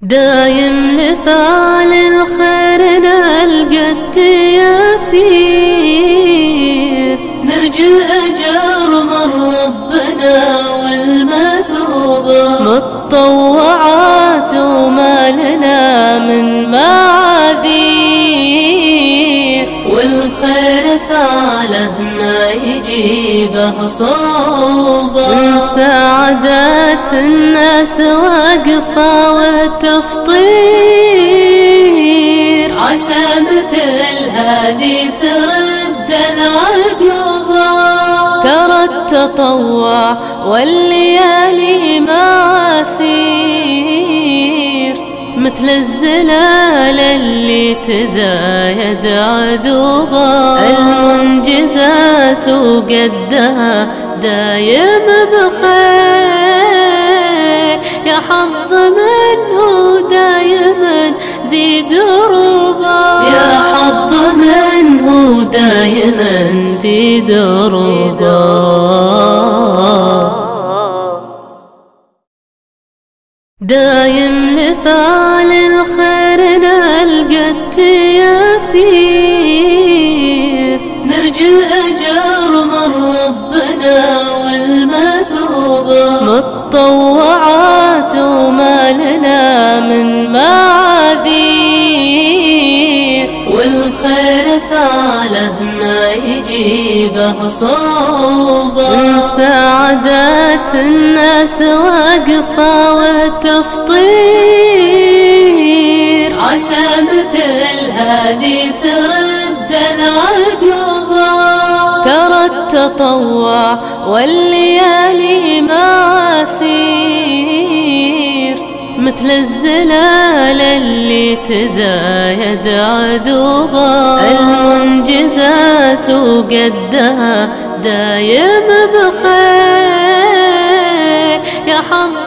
دايم لفعل الخير نلقى التياسير، نرجى الأجر من ربنا والمثوبة، متطوعات وما لنا من معاذير، والخير فعله ما يجيبه صوبة، من سعادة الناس واقفة وتفطير، عسى مثل هذه ترد العقوبة، ترى التطوع والليالي معاسير، مثل الزلال اللي تزايد عذوبة، المنجزات وقدها دايم بخير، يا حظ منه دايما ذي دروبة، يا حظ منه دايما ذي دروبة. دايم لفعل الخير نلقى التياسير، نرجى الأجر من ربنا والمثوبة، متطوعات وما لنا من معاذير، والخير فعله ما يجيبه صوبة، من سعادة الناس واقفة وتفطير، عسى مثل هذه ترد العقوبة، ترى التطوع والليالي معاسير، مثل الزلال اللي تزايد عذوبة، المنجزات وقدها دايم بخير، يا حظ